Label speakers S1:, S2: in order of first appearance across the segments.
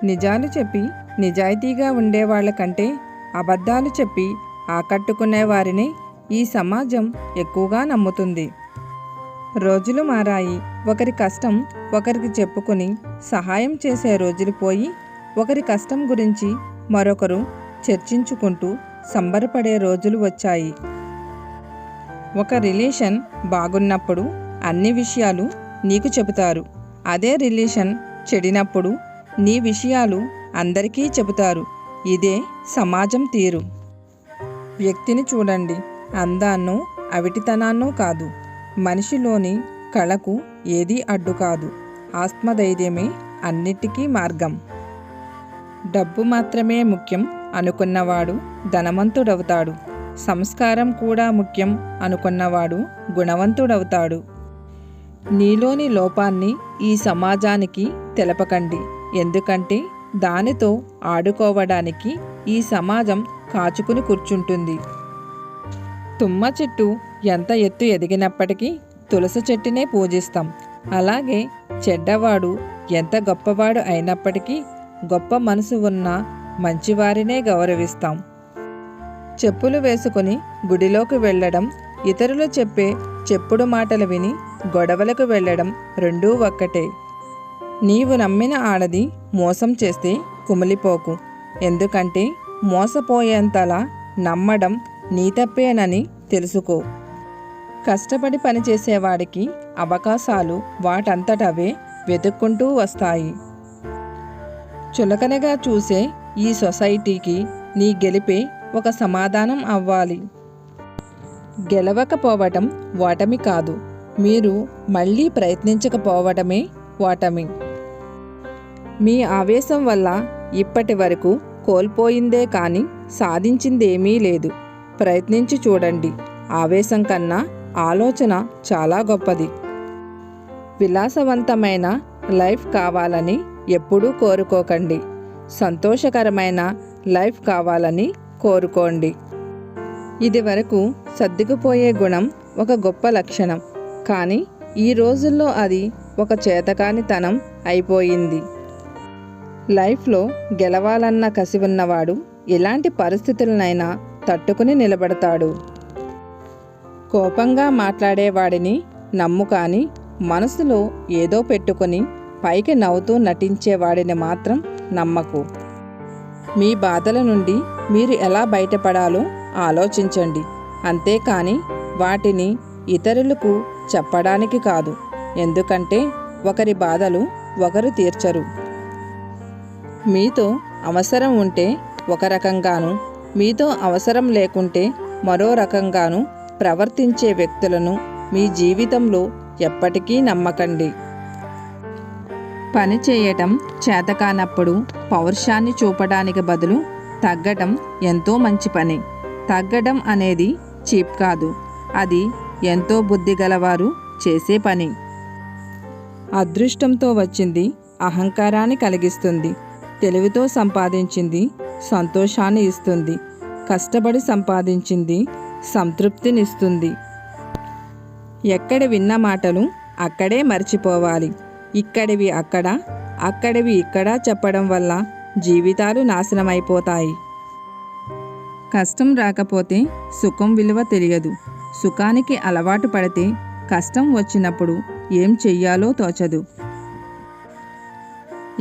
S1: నిజాలు చెప్పి నిజాయితీగా ఉండేవాళ్ల కంటే అబద్ధాలు చెప్పి ఆకట్టుకునే వారిని ఈ సమాజం ఎక్కువగా నమ్ముతుంది. రోజులు మారాయి. ఒకరి కష్టం ఒకరికి చెప్పుకుని సహాయం చేసే రోజులు పోయి, ఒకరి కష్టం గురించి మరొకరు చర్చించుకుంటూ సంబరపడే రోజులు వచ్చాయి. ఒక రిలేషన్ బాగున్నప్పుడు అన్ని విషయాలు నీకు చెబుతారు. అదే రిలేషన్ చెడినప్పుడు నీ విషయాలు అందరికీ చెబుతారు. ఇదే సమాజం తీరు. వ్యక్తిని చూడండి, అందాన్నో అవిటితనాన్నో కాదు, మనిషిలోని కళకు ఏదీ అడ్డు కాదు. ఆత్మధైర్యమే అన్నిటికీ మార్గం. డబ్బు మాత్రమే ముఖ్యం అనుకున్నవాడు ధనవంతుడవుతాడు. సంస్కారం కూడా ముఖ్యం అనుకున్నవాడు గుణవంతుడవుతాడు. నీలోని లోపాన్ని ఈ సమాజానికి తెలపకండి. ఎందుకంటే దానితో ఆడుకోవడానికి ఈ సమాజం కాచుకుని కూర్చుంటుంది. తుమ్మ చెట్టు ఎంత ఎత్తు ఎదిగినప్పటికీ తులసి చెట్టునే పూజిస్తాం. అలాగే చెడ్డవాడు ఎంత గొప్పవాడు అయినప్పటికీ గొప్ప మనసు ఉన్న మంచివారినే గౌరవిస్తాం. చెప్పులు వేసుకుని గుడిలోకి వెళ్ళడం, ఇతరులు చెప్పే చెప్పుడు మాటలు విని గొడవలకు వెళ్ళడం రెండూ ఒక్కటే. నీవు నమ్మిన ఆడది మోసం చేస్తే కుమిలిపోకు. ఎందుకంటే మోసపోయేంతలా నమ్మడం నీ తప్పేనని తెలుసుకో. కష్టపడి పనిచేసేవాడికి అవకాశాలు వాటంతటవే వెతుక్కుంటూ వస్తాయి. చులకనగా చూసే ఈ సొసైటీకి నీ గెలిపే ఒక సమాధానం అవ్వాలి. గెలవకపోవటం ఓటమి కాదు, మీరు మళ్ళీ ప్రయత్నించకపోవటమే ఓటమి. మీ ఆవేశం వల్ల ఇప్పటి వరకు కోల్పోయిందే కానీ సాధించిందేమీ లేదు. ప్రయత్నించి చూడండి. ఆవేశం కన్నా ఆలోచన చాలా గొప్పది. విలాసవంతమైన లైఫ్ కావాలని ఎప్పుడూ కోరుకోకండి. సంతోషకరమైన లైఫ్ కావాలని కోరుకోండి. ఇది వరకు సర్దుకుపోయే గుణం ఒక గొప్ప లక్షణం, కానీ ఈ రోజుల్లో అది ఒక చేతకానితనం అయిపోయింది. లైఫ్లో గెలవాలన్న కసి ఉన్నవాడు ఎలాంటి పరిస్థితులనైనా తట్టుకుని నిలబడతాడు. కోపంగా మాట్లాడేవాడిని నమ్ము, కానీ మనసులో ఏదో పెట్టుకుని పైకి నవ్వుతూ నటించేవాడిని మాత్రం నమ్మకు. మీ బాధల నుండి మీరు ఎలా బయటపడాలో ఆలోచించండి, అంతేకాని వాటిని ఇతరులకు చెప్పడానికి కాదు. ఎందుకంటే ఒకరి బాధలు ఒకరు తీర్చరు. మీతో అవసరం ఉంటే ఒక రకంగాను, మీతో అవసరం లేకుంటే మరో రకంగాను ప్రవర్తించే వ్యక్తులను మీ జీవితంలో ఎప్పటికీ నమ్మకండి. పని చేయటం చేతకానప్పుడు పౌరుషాన్ని చూపడానికి బదులు తగ్గడం ఎంతో మంచి పని. తగ్గడం అనేది చీప్ కాదు, అది ఎంతో బుద్ధిగలవారు చేసే పని. అదృష్టంతో వచ్చింది అహంకారాన్ని కలిగిస్తుంది. తెలివితో సంపాదించింది సంతోషాన్ని ఇస్తుంది. కష్టపడి సంపాదించింది సంతృప్తినిస్తుంది. ఎక్కడ విన్న మాటలు అక్కడే మర్చిపోవాలి. ఇక్కడివి అక్కడ, అక్కడివి ఇక్కడ చెప్పడం వల్ల జీవితాలు నాశనమైపోతాయి. కష్టం రాకపోతే సుఖం విలువ తెలియదు. సుఖానికి అలవాటు పడితే కష్టం వచ్చినప్పుడు ఏం చెయ్యాలో తోచదు.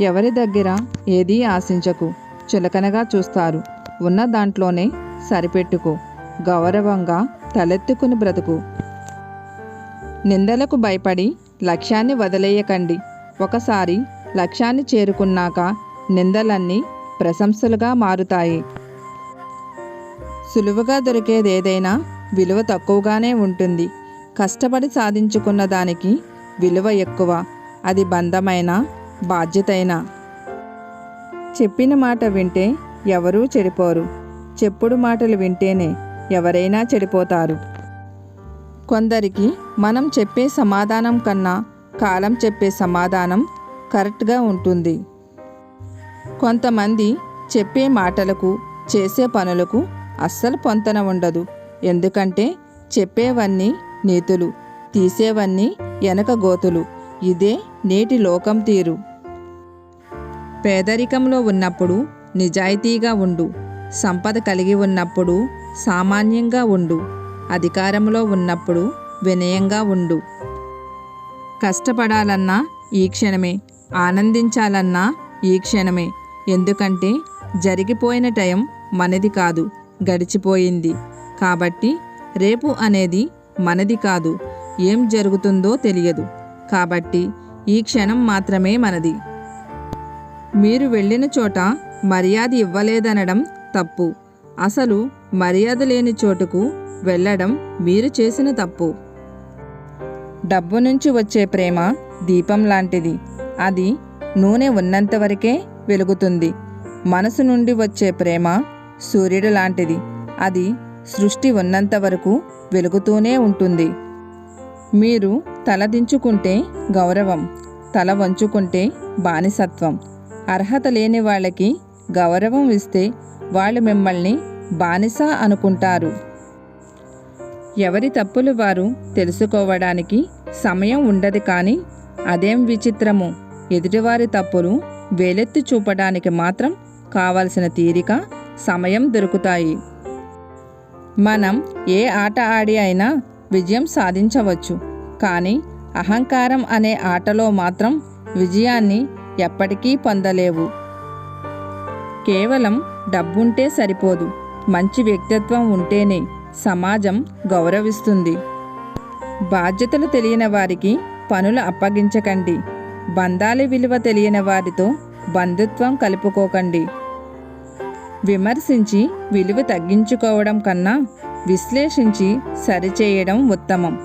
S1: ఎవరి దగ్గర ఏదీ ఆశించకు. చులకనగా చూస్తారు. ఉన్న దాంట్లోనే సరిపెట్టుకో. గౌరవంగా తలెత్తుకుని బ్రతుకు. నిందలకు భయపడి లక్ష్యాన్ని వదిలేయకండి. ఒకసారి లక్ష్యాన్ని చేరుకున్నాక నిందలన్నీ ప్రశంసలుగా మారుతాయి. సులువుగా దొరికేదేదైనా విలువ తక్కువగానే ఉంటుంది. కష్టపడి సాధించుకున్న దానికి విలువ ఎక్కువ. అది బంధమైనా బాధ్యతైనా. చెప్పిన మాట వింటే ఎవరూ చెడిపోరు. చెప్పుడు మాటలు వింటేనే ఎవరైనా చెడిపోతారు. కొందరికి మనం చెప్పే సమాధానం కన్నా కాలం చెప్పే సమాధానం కరెక్ట్గా ఉంటుంది. కొంతమంది చెప్పే మాటలకు చేసే పనులకు అస్సలు పొంతన ఉండదు. ఎందుకంటే చెప్పేవన్నీ నీతులు, తీసేవన్నీ వెనక గోతులు. ఇదే నేటి లోకం తీరు. పేదరికంలో ఉన్నప్పుడు నిజాయితీగా ఉండు, సంపద కలిగి ఉన్నప్పుడు సామాన్యంగా ఉండు, అధికారంలో ఉన్నప్పుడు వినయంగా ఉండు. కష్టపడాలన్నా ఈ క్షణమే, ఆనందించాలన్నా ఈ క్షణమే. ఎందుకంటే జరిగిపోయిన టైం మనది కాదు, గడిచిపోయింది. కాబట్టి రేపు అనేది మనది కాదు, ఏం జరుగుతుందో తెలియదు. కాబట్టి ఈ క్షణం మాత్రమే మనది. మీరు వెళ్ళిన చోట మర్యాద ఇవ్వలేదనడం తప్పు. అసలు మర్యాద లేని చోటుకు వెళ్ళడం మీరు చేసిన తప్పు. డబ్బు నుంచి వచ్చే ప్రేమ దీపం లాంటిది. అది నూనె ఉన్నంతవరకే వెలుగుతుంది. మనసు నుండి వచ్చే ప్రేమ సూర్యుడు లాంటిది. అది సృష్టి ఉన్నంత వరకు వెలుగుతూనే ఉంటుంది. మీరు తలదించుకుంటే గౌరవం, తల వంచుకుంటే బానిసత్వం. అర్హత లేని వాళ్ళకి గౌరవం ఇస్తే వాళ్ళు మిమ్మల్ని బానిస అనుకుంటారు. ఎవరి తప్పులు వారు తెలుసుకోవడానికి సమయం ఉండదు. కానీ అదేం విచిత్రము, ఎదుటివారి తప్పులు వేలెత్తి చూపడానికి మాత్రం కావలసిన తీరిక, సమయం దొరుకుతాయి. మనం ఏ ఆట ఆడి అయినా విజయం సాధించవచ్చు. కానీ అహంకారం అనే ఆటలో మాత్రం విజయాన్ని ఎప్పటికీ పొందలేవు. కేవలం డబ్బుంటే సరిపోదు, మంచి వ్యక్తిత్వం ఉంటేనే సమాజం గౌరవిస్తుంది. బాధ్యతలు తెలియని వారికి పనులు అప్పగించకండి. బంధాల విలువ తెలియని వారితో బంధుత్వం కలుపుకోకండి. విమర్శించి విలువ తగ్గించుకోవడం కన్నా విశ్లేషించి సరిచేయడం ఉత్తమం.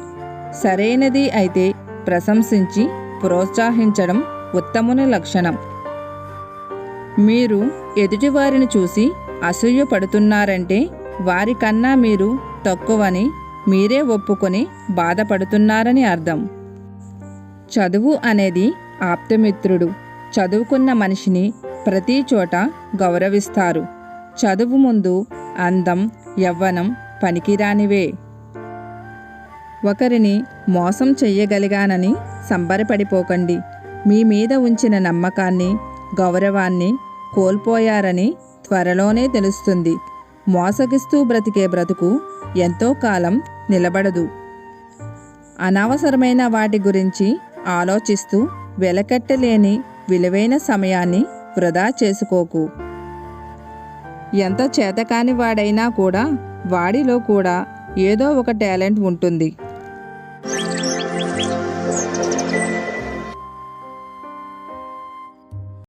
S1: సరైనది అయితే ప్రశంసించి ప్రోత్సహించడం ఉత్తముని లక్షణం. మీరు ఎదుటివారిని చూసి అసూయ పడుతున్నారంటే వారికన్నా మీరు తక్కువని మీరే ఒప్పుకొని బాధపడుతున్నారని అర్థం. చదువు అనేది ఆప్తమిత్రుడు. చదువుకున్న మనిషిని ప్రతి చోట గౌరవిస్తారు. చదువు ముందు అందం, యవ్వనం పనికిరానివే. ఒకరిని మోసం చెయ్యగలిగానని సంబరపడిపోకండి. మీ మీద ఉంచిన నమ్మకాన్ని, గౌరవాన్ని కోల్పోయారని త్వరలోనే తెలుస్తుంది. మోసగిస్తూ బ్రతికే బ్రతుకు ఎంతో కాలం నిలబడదు. అనవసరమైన వాటి గురించి ఆలోచిస్తూ వెలకట్టలేని విలువైన సమయాన్ని వృధా చేసుకోకు. ఎంత చేతకాని వాడైనా కూడా వాడిలో కూడా ఏదో ఒక టాలెంట్ ఉంటుంది.